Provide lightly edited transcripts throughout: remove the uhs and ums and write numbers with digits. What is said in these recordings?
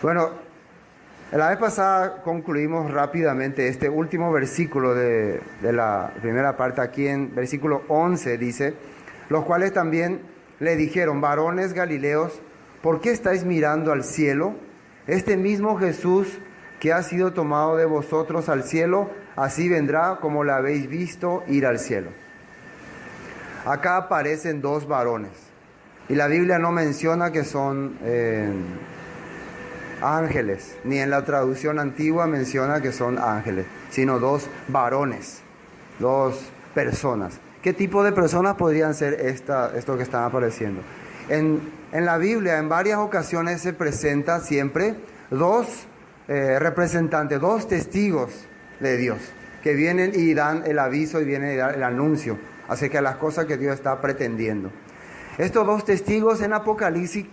Bueno, la vez pasada concluimos rápidamente este último versículo de la primera parte. Aquí en versículo 11 dice: los cuales también le dijeron: varones Galileos, ¿por qué estáis mirando al cielo? Este mismo Jesús que ha sido tomado de vosotros al cielo, así vendrá como lo habéis visto ir al cielo. Acá aparecen dos varones, y la Biblia no menciona que son ángeles, ni en la traducción antigua menciona que son ángeles, sino dos varones, dos personas. ¿Qué tipo de personas podrían ser esto que están apareciendo? En la Biblia, en varias ocasiones se presenta siempre dos representantes, dos testigos de Dios, que vienen y dan el aviso y vienen y dan el anuncio acerca de las cosas que Dios está pretendiendo. Estos dos testigos en Apocalipsis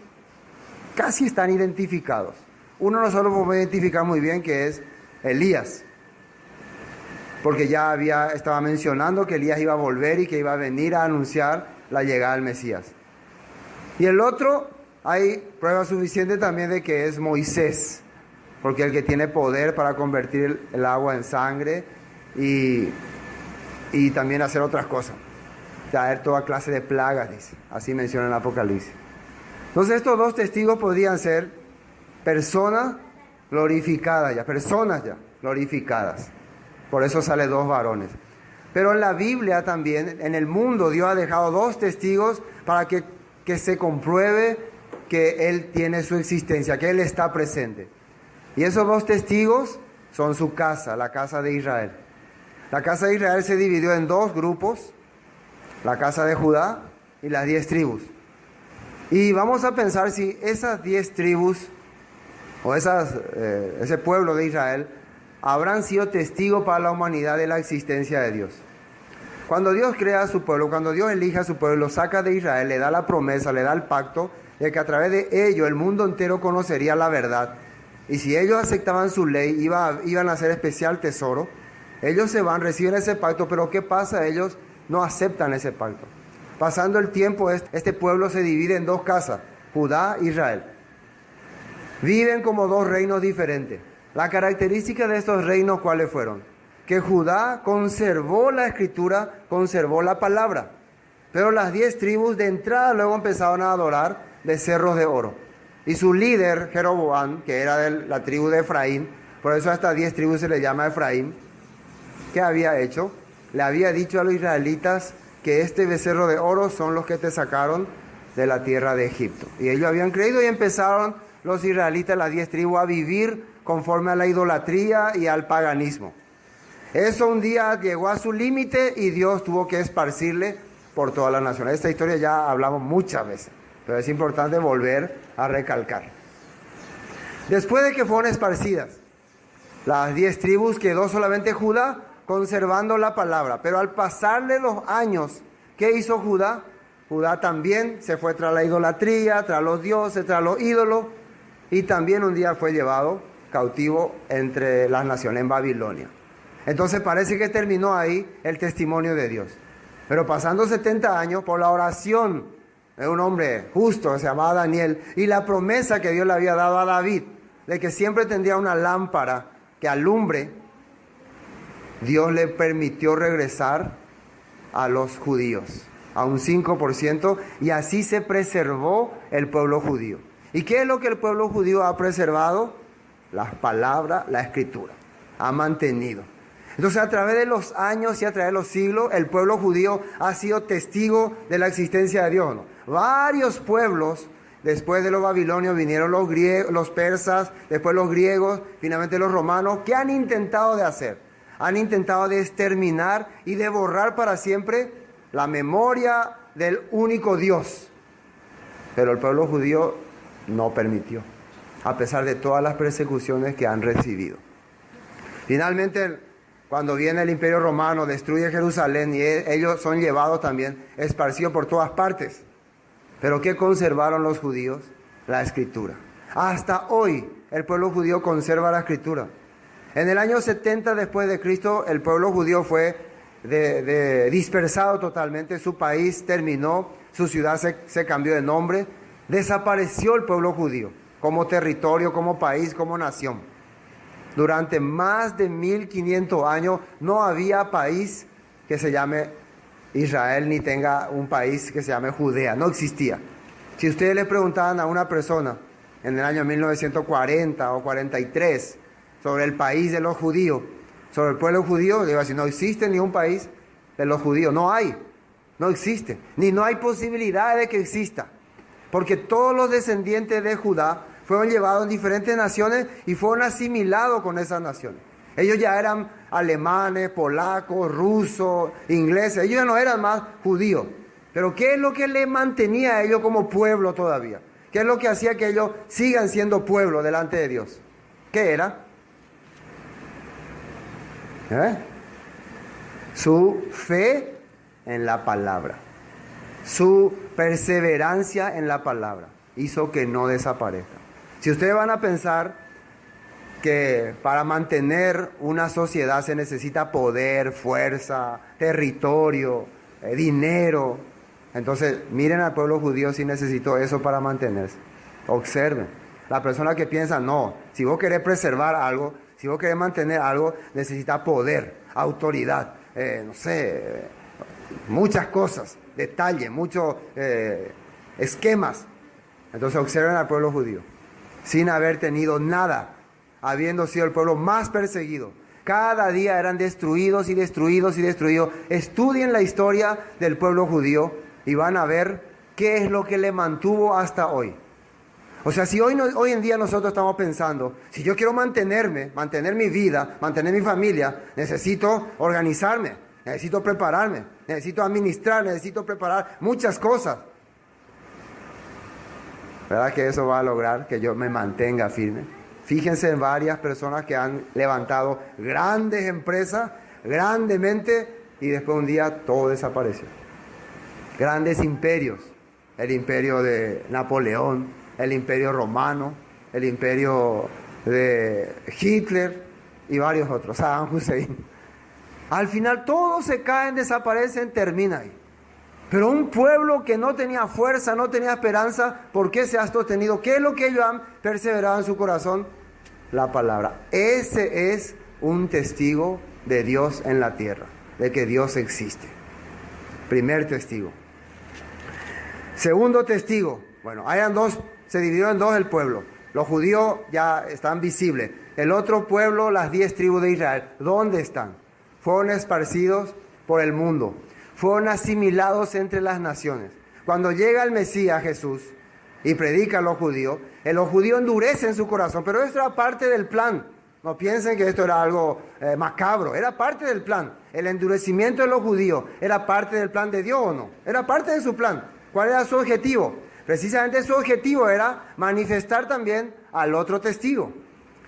casi están identificados. Uno nosotros podemos identificar muy bien, que es Elías, porque ya estaba mencionando que Elías iba a volver y que iba a venir a anunciar la llegada del Mesías. Y el otro, hay prueba suficiente también de que es Moisés, porque el que tiene poder para convertir el agua en sangre y también hacer otras cosas, traer toda clase de plagas, dice, así menciona en Apocalipsis. Entonces estos dos testigos podrían ser personas glorificadas ya, personas ya glorificadas. Por eso sale dos varones. Pero en la Biblia también, en el mundo, Dios ha dejado dos testigos para que se compruebe que Él tiene su existencia, que Él está presente. Y esos dos testigos son su casa, la casa de Israel. La casa de Israel se dividió en dos grupos, la casa de Judá y las 10 tribus. Y vamos a pensar si esas 10 tribus o ese pueblo de Israel habrán sido testigos para la humanidad de la existencia de Dios. Cuando Dios crea a su pueblo, cuando Dios elige a su pueblo, lo saca de Israel, le da la promesa, le da el pacto de que a través de ello el mundo entero conocería la verdad. Y si ellos aceptaban su ley, iban a hacer especial tesoro. Ellos se van, reciben ese pacto, pero ¿qué pasa? Ellos no aceptan ese pacto. Pasando el tiempo, este pueblo se divide en dos casas, Judá e Israel. Viven como dos reinos diferentes. La característica de estos reinos, ¿cuáles fueron? Que Judá conservó la escritura, conservó la palabra. Pero las 10 tribus de entrada luego empezaron a adorar becerros de oro. Y su líder, Jeroboam, que era de la tribu de Efraín, por eso a estas 10 tribus se le llama Efraín, ¿qué había hecho? Le había dicho a los israelitas que este becerro de oro son los que te sacaron de la tierra de Egipto. Y ellos habían creído y empezaron los israelitas, las 10 tribus, a vivir conforme a la idolatría y al paganismo. Eso un día llegó a su límite y Dios tuvo que esparcirle por toda la nación. Esta historia ya hablamos muchas veces, pero es importante volver a recalcar. Después de que fueron esparcidas las 10 tribus, quedó solamente Judá conservando la palabra. Pero al pasarle los años, ¿qué hizo Judá? Judá también se fue tras la idolatría, tras los dioses, tras los ídolos, y también un día fue llevado cautivo entre las naciones en Babilonia. Entonces parece que terminó ahí el testimonio de Dios. Pero pasando 70 años, por la oración de un hombre justo que se llamaba Daniel, y la promesa que Dios le había dado a David, de que siempre tendría una lámpara que alumbre, Dios le permitió regresar a los judíos, a un 5%, y así se preservó el pueblo judío. ¿Y qué es lo que el pueblo judío ha preservado? Las palabras, la escritura. Ha mantenido. Entonces, a través de los años y a través de los siglos, el pueblo judío ha sido testigo de la existencia de Dios, ¿no? Varios pueblos, después de los babilonios, vinieron los griegos, los persas, después los griegos, finalmente los romanos. ¿Qué han intentado de hacer? Han intentado de exterminar y de borrar para siempre la memoria del único Dios. Pero el pueblo judío no permitió, a pesar de todas las persecuciones que han recibido. Finalmente, cuando viene el Imperio Romano, destruye Jerusalén y ellos son llevados también, esparcidos por todas partes. ¿Pero qué conservaron los judíos? La escritura. Hasta hoy el pueblo judío conserva la escritura. En el año 70 después de Cristo, el pueblo judío fue dispersado totalmente, su país terminó, su ciudad se cambió de nombre, desapareció el pueblo judío. como territorio, como país, como nación. Durante más de 1500 años no había país que se llame Israel ni tenga un país que se llame Judea. No existía. Si ustedes le preguntaban a una persona en el año 1940 o 43 sobre el país de los judíos, sobre el pueblo judío, le iba a decir, no existe ni un país de los judíos. No hay, no existe. Ni no hay posibilidad de que exista. Porque todos los descendientes de Judá fueron llevados en diferentes naciones y fueron asimilados con esas naciones. Ellos ya eran alemanes, polacos, rusos, ingleses. Ellos ya no eran más judíos. Pero ¿qué es lo que les mantenía a ellos como pueblo todavía? ¿Qué es lo que hacía que ellos sigan siendo pueblo delante de Dios? ¿Qué era? Su fe en la palabra. Su perseverancia en la palabra hizo que no desaparezca. Si ustedes van a pensar que para mantener una sociedad se necesita poder, fuerza, territorio, dinero, entonces miren al pueblo judío si necesitó eso para mantenerse. Observen. La persona que piensa, no, si vos querés preservar algo, si vos querés mantener algo, necesita poder, autoridad, no sé, muchas cosas, detalles, muchos esquemas. Entonces observen al pueblo judío, sin haber tenido nada, habiendo sido el pueblo más perseguido. Cada día eran destruidos y destruidos y destruidos. Estudien la historia del pueblo judío y van a ver qué es lo que le mantuvo hasta hoy. O sea, si hoy en día nosotros estamos pensando, si yo quiero mantenerme, mantener mi vida, mantener mi familia, necesito organizarme, necesito prepararme, necesito administrar, necesito preparar muchas cosas. ¿Verdad que eso va a lograr que yo me mantenga firme? Fíjense en varias personas que han levantado grandes empresas, grandemente, y después un día todo desapareció. Grandes imperios, el imperio de Napoleón, el imperio romano, el imperio de Hitler y varios otros, Saddam Hussein. Al final todos se caen, desaparecen, termina ahí. Pero un pueblo que no tenía fuerza, no tenía esperanza, ¿por qué se ha sostenido? ¿Qué es lo que ellos han perseverado en su corazón? La palabra. Ese es un testigo de Dios en la tierra, de que Dios existe. Primer testigo. Segundo testigo. Bueno, se dividió en dos el pueblo. Los judíos ya están visibles. El otro pueblo, las 10 tribus de Israel, ¿dónde están? Fueron esparcidos por el mundo. Fueron asimilados entre las naciones. Cuando llega el Mesías Jesús y predica a los judíos endurecen su corazón, pero esto era parte del plan. No piensen que esto era algo macabro, era parte del plan. El endurecimiento de los judíos era parte del plan de Dios, ¿o no? Era parte de su plan. ¿Cuál era su objetivo? Precisamente su objetivo era manifestar también al otro testigo.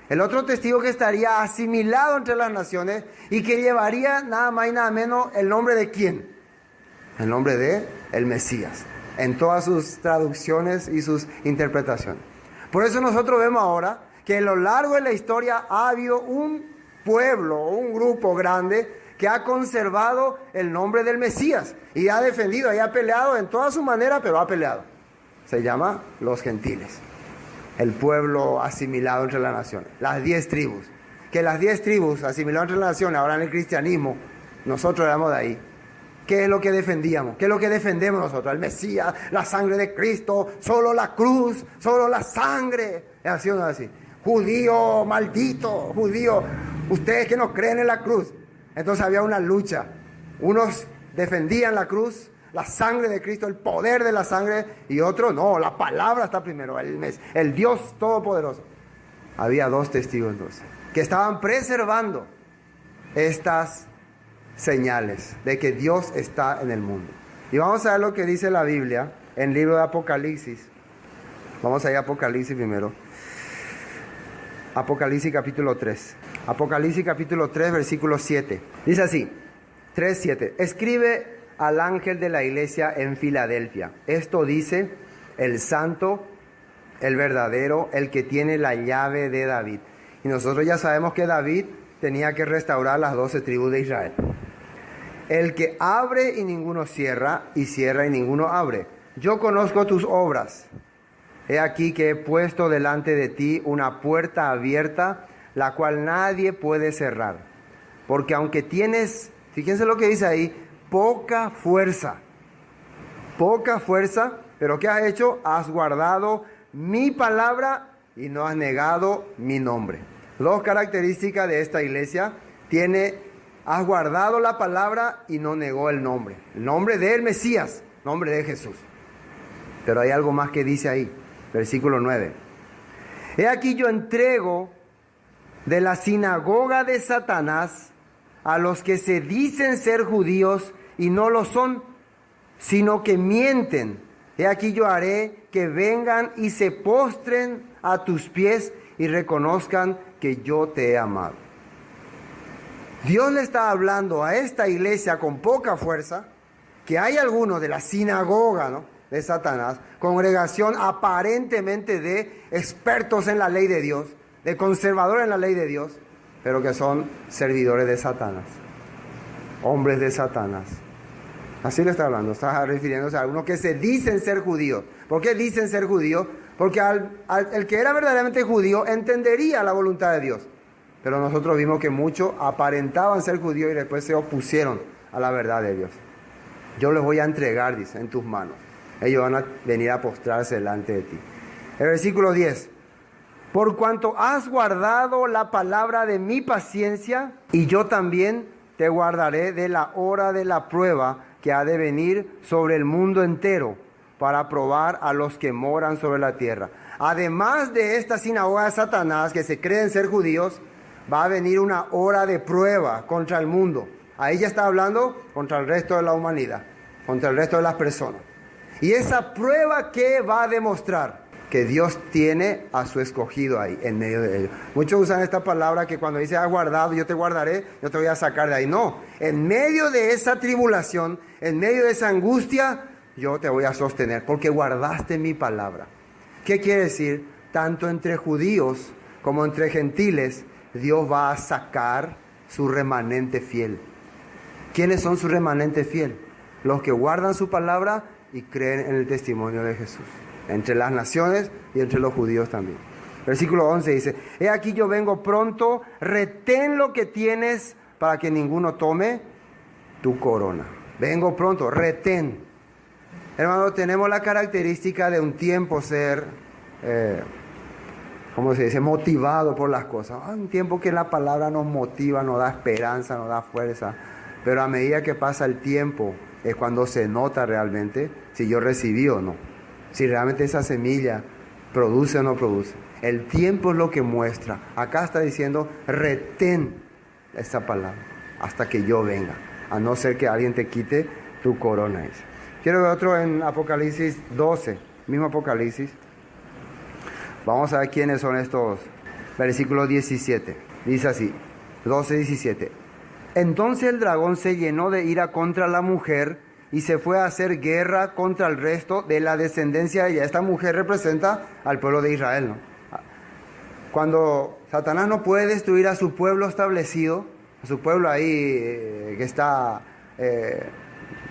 El otro testigo que estaría asimilado entre las naciones y que llevaría nada más y nada menos el nombre de ¿quién? El nombre de el Mesías, en todas sus traducciones y sus interpretaciones. Por eso nosotros vemos ahora que a lo largo de la historia ha habido un pueblo, un grupo grande que ha conservado el nombre del Mesías y ha defendido y ha peleado en toda su manera, pero ha peleado. Se llama los gentiles, el pueblo asimilado entre las naciones, las 10 tribus. Que las 10 tribus asimiladas entre las naciones, ahora en el cristianismo, nosotros éramos de ahí. ¿Qué es lo que defendíamos? ¿Qué es lo que defendemos nosotros? El Mesías, la sangre de Cristo, solo la cruz, solo la sangre. Es así o no es así. Judío, maldito, judío, ustedes que no creen en la cruz. Entonces había una lucha. Unos defendían la cruz, la sangre de Cristo, el poder de la sangre, y otros no, la palabra está primero, el Dios Todopoderoso. Había dos testigos entonces, que estaban preservando estas señales de que Dios está en el mundo. Y vamos a ver lo que dice la Biblia en el libro de Apocalipsis. Vamos a ir a Apocalipsis primero. Apocalipsis capítulo 3. Apocalipsis capítulo 3, versículo 7. Dice así, 3:7. Escribe al ángel de la iglesia en Filadelfia. Esto dice el santo, el verdadero, el que tiene la llave de David. Y nosotros ya sabemos que David tenía que restaurar las 12 tribus de Israel. El que abre y ninguno cierra, y cierra y ninguno abre. Yo conozco tus obras, He aquí que he puesto delante de ti una puerta abierta, la cual nadie puede cerrar. Porque aunque tienes, fíjense lo que dice ahí, poca fuerza, pero ¿qué has hecho? Has guardado mi palabra y no has negado mi nombre. Dos características de esta iglesia. Has guardado la palabra y no negó el nombre del Mesías, nombre de Jesús. Pero hay algo más que dice ahí, versículo 9. He aquí yo entrego de la sinagoga de Satanás a los que se dicen ser judíos y no lo son, sino que mienten. He aquí yo haré que vengan y se postren a tus pies y reconozcan que yo te he amado. Dios le está hablando a esta iglesia con poca fuerza, que hay algunos de la sinagoga, ¿no?, de Satanás, congregación aparentemente de expertos en la ley de Dios, de conservadores en la ley de Dios, pero que son servidores de Satanás, hombres de Satanás. Así le está hablando, está refiriéndose a algunos que se dicen ser judíos. ¿Por qué dicen ser judíos? Porque el que era verdaderamente judío entendería la voluntad de Dios. Pero nosotros vimos que muchos aparentaban ser judíos y después se opusieron a la verdad de Dios. Yo les voy a entregar, dice, en tus manos. Ellos van a venir a postrarse delante de ti. El versículo 10. Por cuanto has guardado la palabra de mi paciencia, y yo también te guardaré de la hora de la prueba que ha de venir sobre el mundo entero, para probar a los que moran sobre la tierra. Además de esta sinagoga de Satanás, que se creen ser judíos, va a venir una hora de prueba contra el mundo. Ahí ya está hablando contra el resto de la humanidad, contra el resto de las personas. Y esa prueba, ¿qué va a demostrar? Que Dios tiene a su escogido ahí, en medio de ellos. Muchos usan esta palabra que cuando dice, has guardado, yo te guardaré, yo te voy a sacar de ahí. No, en medio de esa tribulación, en medio de esa angustia, yo te voy a sostener, porque guardaste mi palabra. ¿Qué quiere decir? Tanto entre judíos como entre gentiles, Dios va a sacar su remanente fiel. ¿Quiénes son su remanente fiel? Los que guardan su palabra y creen en el testimonio de Jesús. Entre las naciones y entre los judíos también. Versículo 11 dice, he aquí yo vengo pronto, retén lo que tienes para que ninguno tome tu corona. Vengo pronto, retén. Hermano, tenemos la característica de un tiempo ser, ¿cómo se dice?, motivado por las cosas. Un tiempo que la palabra nos motiva, nos da esperanza, nos da fuerza. Pero a medida que pasa el tiempo, es cuando se nota realmente si yo recibí o no. Si realmente esa semilla produce o no produce. El tiempo es lo que muestra. Acá está diciendo, retén esta palabra hasta que yo venga. A no ser que alguien te quite tu corona. Dice. Quiero ver otro en Apocalipsis 12. Mismo Apocalipsis. Vamos a ver quiénes son estos. Versículo 17. Dice así. 12:17. Entonces el dragón se llenó de ira contra la mujer y se fue a hacer guerra contra el resto de la descendencia de ella. Esta mujer representa al pueblo de Israel, ¿no? Cuando Satanás no puede destruir a su pueblo establecido, a su pueblo ahí que está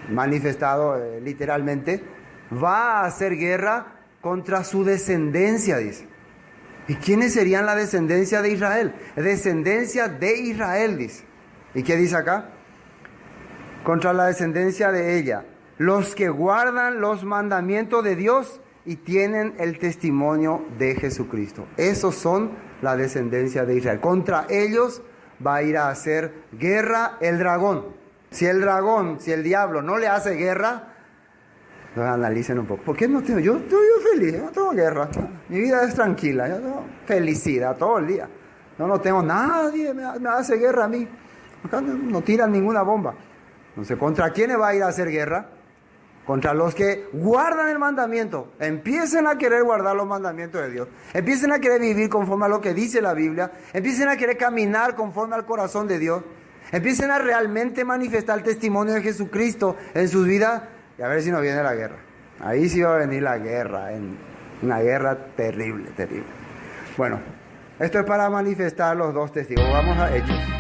manifestado literalmente, va a hacer guerra contra su descendencia, dice. ¿Y quiénes serían la descendencia de Israel? Descendencia de Israel, dice. ¿Y qué dice acá? Contra la descendencia de ella, los que guardan los mandamientos de Dios y tienen el testimonio de Jesucristo. Esos son la descendencia de Israel. Contra ellos va a ir a hacer guerra el dragón. Si el diablo no le hace guerra, analicen un poco. ¿Por qué no tengo? Yo estoy feliz, yo no tengo guerra. Mi vida es tranquila, yo tengo felicidad todo el día. Yo no tengo nadie, me hace guerra a mí. Acá no tiran ninguna bomba. Entonces, ¿contra quiénes va a ir a hacer guerra? Contra los que guardan el mandamiento. Empiecen a querer guardar los mandamientos de Dios. Empiecen a querer vivir conforme a lo que dice la Biblia. Empiecen a querer caminar conforme al corazón de Dios. Empiecen a realmente manifestar el testimonio de Jesucristo en sus vidas. Y a ver si nos viene la guerra. Ahí sí va a venir la guerra. Una guerra terrible, terrible. Bueno, esto es para manifestar los dos testigos. Vamos a Hechos.